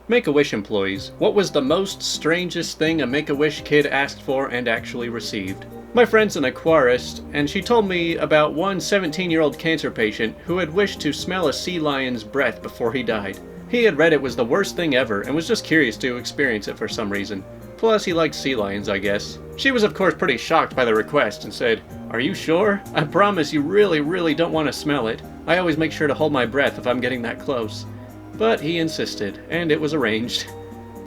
Make-A-Wish employees, what was the most strangest thing a Make-A-Wish kid asked for and actually received? My friend's an aquarist, and she told me about one 17-year-old cancer patient who had wished to smell a sea lion's breath before he died. He had read it was the worst thing ever and was just curious to experience it for some reason. Plus, he liked sea lions, I guess. She was of course pretty shocked by the request and said, "Are you sure? I promise you really don't want to smell it. I always make sure to hold my breath if I'm getting that close." But he insisted, and it was arranged.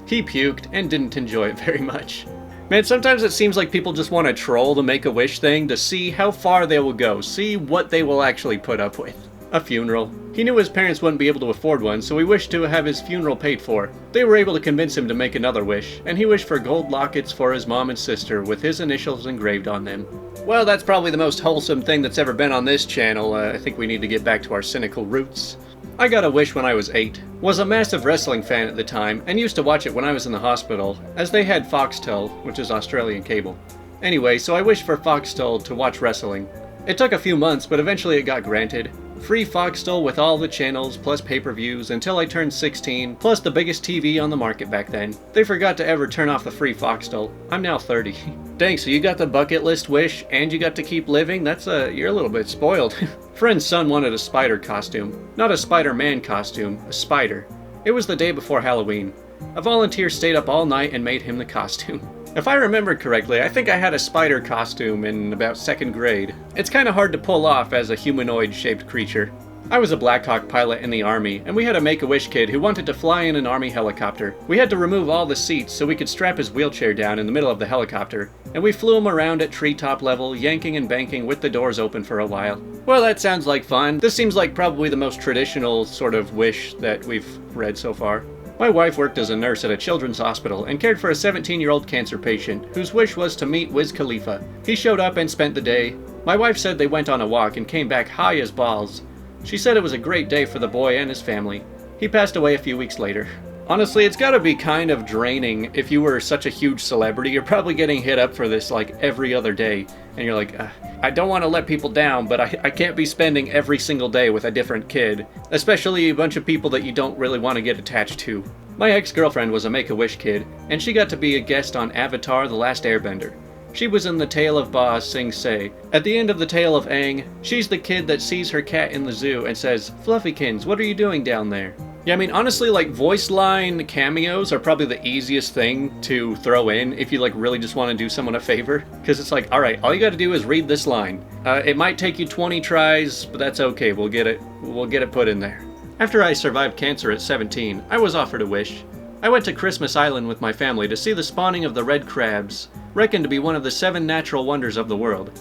He puked and didn't enjoy it very much. Man, sometimes it seems like people just want to troll the Make-A-Wish thing to see how far they will go, see what they will actually put up with. A funeral. He knew his parents wouldn't be able to afford one, so he wished to have his funeral paid for. They were able to convince him to make another wish, and he wished for gold lockets for his mom and sister with his initials engraved on them. Well, that's probably the most wholesome thing that's ever been on this channel. I think we need to get back to our cynical roots. I got a wish when I was 8. Was a massive wrestling fan at the time, and used to watch it when I was in the hospital, as they had Foxtel, which is Australian cable. Anyway, so I wished for Foxtel to watch wrestling. It took a few months, but eventually it got granted. Free Foxtel with all the channels, plus pay-per-views, until I turned 16, plus the biggest TV on the market back then. They forgot to ever turn off the free Foxtel. I'm now 30. Dang, so you got the bucket list wish, and you got to keep living? You're a little bit spoiled. Friend's son wanted a spider costume. Not a Spider-Man costume, a spider. It was the day before Halloween. A volunteer stayed up all night and made him the costume. If I remember correctly, I think I had a spider costume in about 2nd grade. It's kinda hard to pull off as a humanoid-shaped creature. I was a Black Hawk pilot in the Army, and we had a Make-A-Wish kid who wanted to fly in an Army helicopter. We had to remove all the seats so we could strap his wheelchair down in the middle of the helicopter, and we flew him around at treetop level, yanking and banking with the doors open for a while. Well, that sounds like fun. This seems like probably the most traditional sort of wish that we've read so far. My wife worked as a nurse at a children's hospital and cared for a 17-year-old cancer patient whose wish was to meet Wiz Khalifa. He showed up and spent the day. My wife said they went on a walk and came back high as balls. She said it was a great day for the boy and his family. He passed away a few weeks later. Honestly, it's gotta be kind of draining if you were such a huge celebrity. You're probably getting hit up for this like every other day. And you're like, I don't want to let people down, but I can't be spending every single day with a different kid. Especially a bunch of people that you don't really want to get attached to. My ex-girlfriend was a Make-A-Wish kid, and she got to be a guest on Avatar: The Last Airbender. She was in the Tale of Ba Sing Se. At the end of the Tale of Aang, she's the kid that sees her cat in the zoo and says, "Fluffykins, what are you doing down there?" Yeah, I mean, honestly, like, voice line cameos are probably the easiest thing to throw in if you, like, really just want to do someone a favor. Because it's like, alright, all you gotta do is read this line. It might take you 20 tries, but that's okay, we'll get it put in there. After I survived cancer at 17, I was offered a wish. I went to Christmas Island with my family to see the spawning of the red crabs, reckoned to be one of the 7 natural wonders of the world.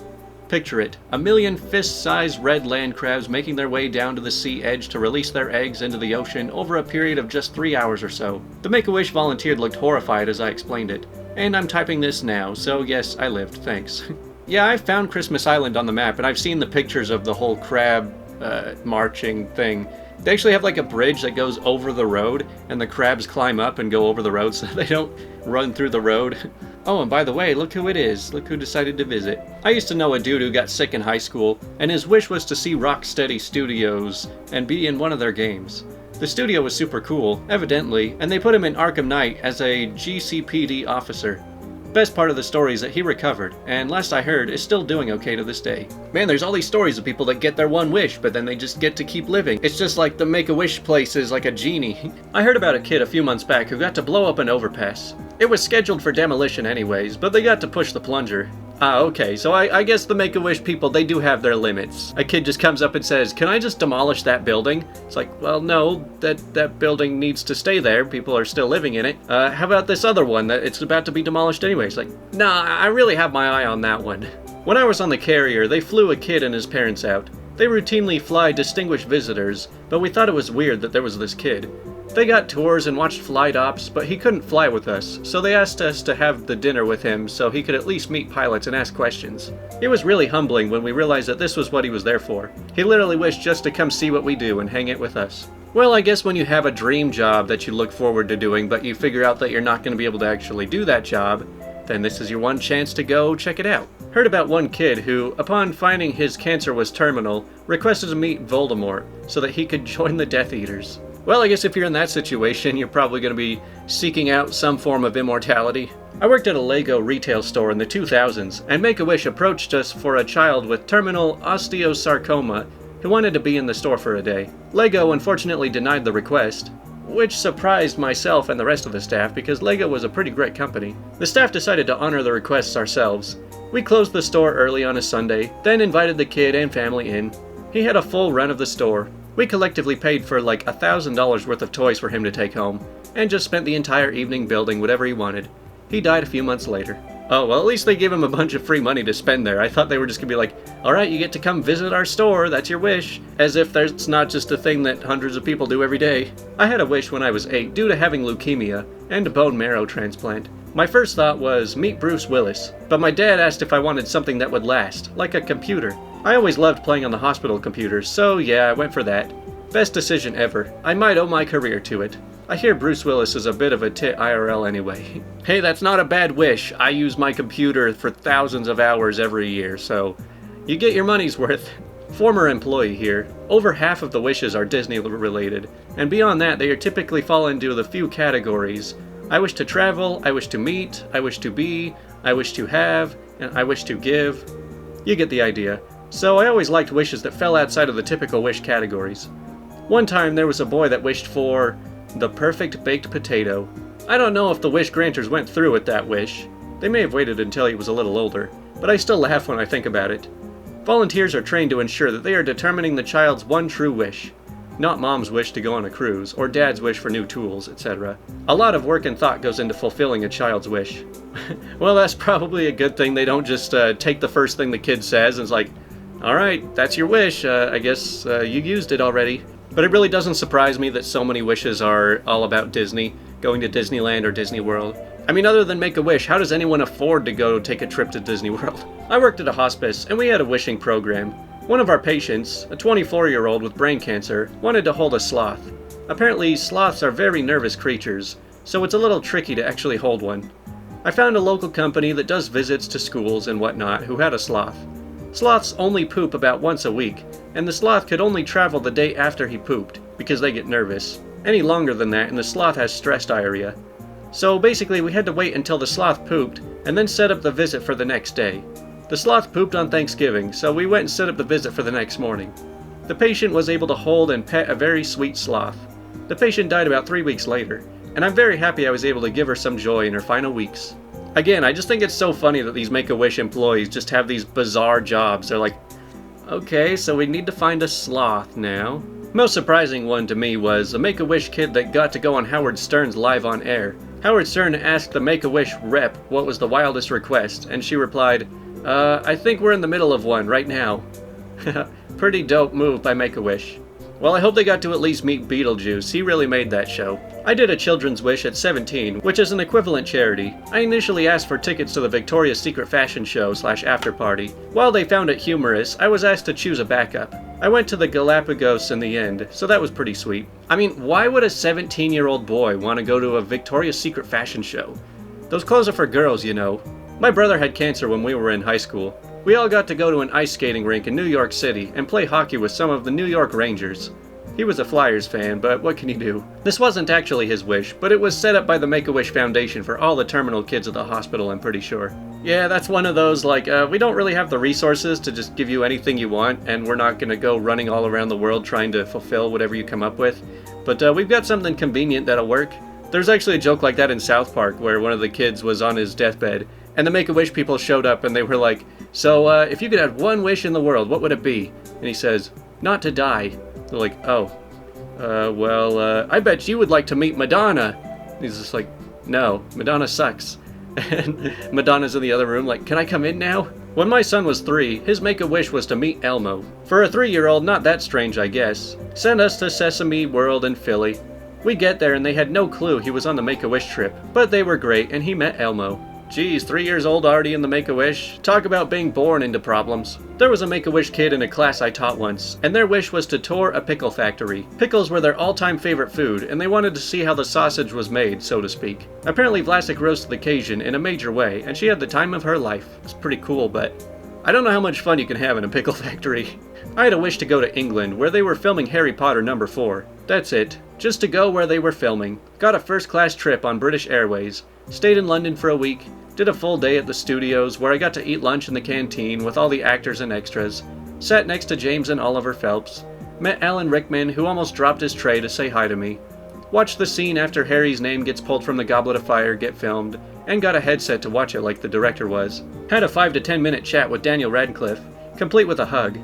Picture it, 1,000,000 fist-sized red land crabs making their way down to the sea edge to release their eggs into the ocean over a period of just 3 hours or so. The Make-A-Wish volunteer looked horrified as I explained it. And I'm typing this now, so yes, I lived, thanks. Yeah, I found Christmas Island on the map, and I've seen the pictures of the whole crab, marching thing. They actually have like a bridge that goes over the road, and the crabs climb up and go over the road so they don't run through the road. Oh, and by the way, look who it is. Look who decided to visit. I used to know a dude who got sick in high school, and his wish was to see Rocksteady Studios and be in one of their games. The studio was super cool, evidently, and they put him in Arkham Knight as a GCPD officer. Best part of the story is that he recovered, and last I heard, is still doing okay to this day. Man, there's all these stories of people that get their one wish, but then they just get to keep living. It's just like the Make-A-Wish place is like a genie. I heard about a kid a few months back who got to blow up an overpass. It was scheduled for demolition anyways, but they got to push the plunger. Ah, okay, so I guess the Make-A-Wish people, they do have their limits. A kid just comes up and says, "Can I just demolish that building?" It's like, well, no, that building needs to stay there. People are still living in it. How about this other one that it's about to be demolished anyways? Like, nah, I really have my eye on that one. When I was on the carrier, they flew a kid and his parents out. They routinely fly distinguished visitors, but we thought it was weird that there was this kid. They got tours and watched flight ops, but he couldn't fly with us, so they asked us to have the dinner with him so he could at least meet pilots and ask questions. It was really humbling when we realized that this was what he was there for. He literally wished just to come see what we do and hang it with us. Well, I guess when you have a dream job that you look forward to doing, but you figure out that you're not going to be able to actually do that job, then this is your one chance to go check it out. Heard about one kid who, upon finding his cancer was terminal, requested to meet Voldemort so that he could join the Death Eaters. Well, I guess if you're in that situation, you're probably going to be seeking out some form of immortality. I worked at a Lego retail store in the 2000s, and Make-A-Wish approached us for a child with terminal osteosarcoma who wanted to be in the store for a day. Lego unfortunately denied the request, which surprised myself and the rest of the staff because Lego was a pretty great company. The staff decided to honor the requests ourselves. We closed the store early on a Sunday, then invited the kid and family in. He had a full run of the store. We collectively paid for like $1,000 worth of toys for him to take home, and just spent the entire evening building whatever he wanted. He died a few months later. Oh, well, at least they gave him a bunch of free money to spend there. I thought they were just gonna be like, alright, you get to come visit our store, that's your wish. As if that's not just a thing that hundreds of people do every day. I had a wish when I was 8 due to having leukemia and a bone marrow transplant. My first thought was, meet Bruce Willis, but my dad asked if I wanted something that would last, like a computer. I always loved playing on the hospital computers, so yeah, I went for that. Best decision ever. I might owe my career to it. I hear Bruce Willis is a bit of a tit IRL anyway. Hey, that's not a bad wish. I use my computer for thousands of hours every year, so you get your money's worth. Former employee here. Over half of the wishes are Disney related, and beyond that they are typically fall into the few categories. I wish to travel, I wish to meet, I wish to be, I wish to have, and I wish to give. You get the idea. So I always liked wishes that fell outside of the typical wish categories. One time there was a boy that wished for the perfect baked potato. I don't know if the wish granters went through with that wish. They may have waited until he was a little older, but I still laugh when I think about it. Volunteers are trained to ensure that they are determining the child's one true wish, not mom's wish to go on a cruise, or dad's wish for new tools, etc. A lot of work and thought goes into fulfilling a child's wish. Well, that's probably a good thing. They don't just take the first thing the kid says and it's like, alright, that's your wish, I guess you used it already. But it really doesn't surprise me that so many wishes are all about Disney, going to Disneyland or Disney World. I mean, other than Make-A-Wish, how does anyone afford to go take a trip to Disney World? I worked at a hospice, and we had a wishing program. One of our patients, a 24-year-old with brain cancer, wanted to hold a sloth. Apparently, sloths are very nervous creatures, so it's a little tricky to actually hold one. I found a local company that does visits to schools and whatnot who had a sloth. Sloths only poop about once a week, and the sloth could only travel the day after he pooped, because they get nervous. Any longer than that, and the sloth has stress diarrhea. So basically, we had to wait until the sloth pooped, and then set up the visit for the next day. The sloth pooped on Thanksgiving, so we went and set up the visit for the next morning. The patient was able to hold and pet a very sweet sloth. The patient died about 3 weeks later, and I'm very happy I was able to give her some joy in her final weeks. Again, I just think it's so funny that these Make-A-Wish employees just have these bizarre jobs. They're like, okay, so we need to find a sloth now. Most surprising one to me was a Make-A-Wish kid that got to go on Howard Stern's Live on Air. Howard Stern asked the Make-A-Wish rep what was the wildest request, and she replied, I think we're in the middle of one right now. Pretty dope move by Make-A-Wish. Well, I hope they got to at least meet Beetlejuice. He really made that show. I did a children's wish at 17, which is an equivalent charity. I initially asked for tickets to the Victoria's Secret fashion show / after party. While they found it humorous, I was asked to choose a backup. I went to the Galapagos in the end, so that was pretty sweet. I mean, why would a 17-year-old boy want to go to a Victoria's Secret fashion show? Those clothes are for girls, you know. My brother had cancer when we were in high school. We all got to go to an ice skating rink in New York City and play hockey with some of the New York Rangers. He was a Flyers fan, but what can you do? This wasn't actually his wish, but it was set up by the Make-A-Wish Foundation for all the terminal kids at the hospital, I'm pretty sure. Yeah, that's one of those, like, we don't really have the resources to just give you anything you want, and we're not gonna go running all around the world trying to fulfill whatever you come up with. But we've got something convenient that'll work. There's actually a joke like that in South Park, where one of the kids was on his deathbed, and the Make-A-Wish people showed up and they were like, so, if you could have one wish in the world, what would it be? And he says, not to die. They're like, oh. I bet you would like to meet Madonna. And he's just like, no, Madonna sucks. And Madonna's in the other room like, can I come in now? When my son was 3, his Make-A-Wish was to meet Elmo. For a 3-year-old, not that strange, I guess. Send us to Sesame World in Philly. We get there and they had no clue he was on the Make-A-Wish trip, but they were great and he met Elmo. Geez, 3 years old already in the Make-A-Wish? Talk about being born into problems. There was a Make-A-Wish kid in a class I taught once, and their wish was to tour a pickle factory. Pickles were their all-time favorite food, and they wanted to see how the sausage was made, so to speak. Apparently Vlasic rose to the occasion in a major way, and she had the time of her life. It's pretty cool, but I don't know how much fun you can have in a pickle factory. I had a wish to go to England, where they were filming Harry Potter #4. That's it. just to go where they were filming. Got a first-class trip on British Airways, stayed in London for a week, did a full day at the studios where I got to eat lunch in the canteen with all the actors and extras, sat next to James and Oliver Phelps, met Alan Rickman, who almost dropped his tray to say hi to me, watched the scene after Harry's name gets pulled from the Goblet of Fire get filmed, and got a headset to watch it like the director was. Had a 5 to 10 minute chat with Daniel Radcliffe, complete with a hug.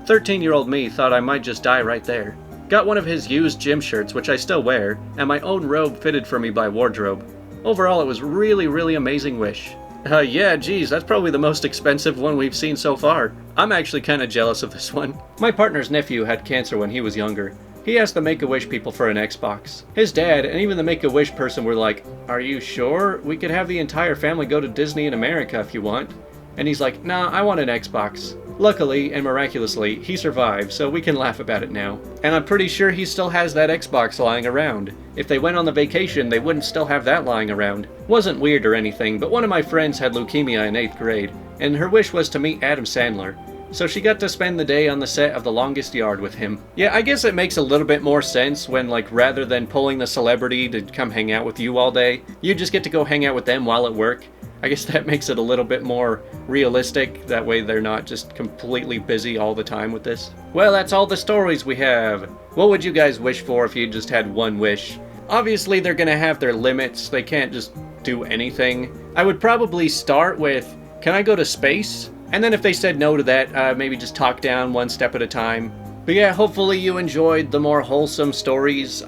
13-year-old me thought I might just die right there. Got one of his used gym shirts, which I still wear, and my own robe fitted for me by wardrobe. Overall, it was really amazing wish. Yeah, geez, that's probably the most expensive one we've seen so far. I'm actually kinda jealous of this one. My partner's nephew had cancer when he was younger. He asked the Make-A-Wish people for an Xbox. His dad and even the Make-A-Wish person were like, "Are you sure? We could have the entire family go to Disney in America if you want." And he's like, "Nah, I want an Xbox." Luckily, and miraculously, he survived, so we can laugh about it now. And I'm pretty sure he still has that Xbox lying around. If they went on the vacation, they wouldn't still have that lying around. Wasn't weird or anything, but one of my friends had leukemia in 8th grade, and her wish was to meet Adam Sandler. So she got to spend the day on the set of The Longest Yard with him. Yeah, I guess it makes a little bit more sense when, like, rather than pulling the celebrity to come hang out with you all day, you just get to go hang out with them while at work. I guess that makes it a little bit more realistic, that way they're not just completely busy all the time with this. Well, that's all the stories we have. What would you guys wish for if you just had one wish? Obviously they're gonna have their limits, they can't just do anything. I would probably start with, can I go to space? And then if they said no to that, maybe just talk down one step at a time. But yeah, hopefully you enjoyed the more wholesome stories.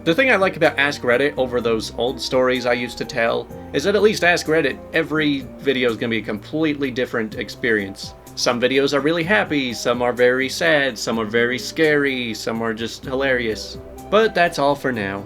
The thing I like about AskReddit over those old stories I used to tell is that at least AskReddit, every video is going to be a completely different experience. Some videos are really happy, some are very sad, some are very scary, some are just hilarious. But that's all for now.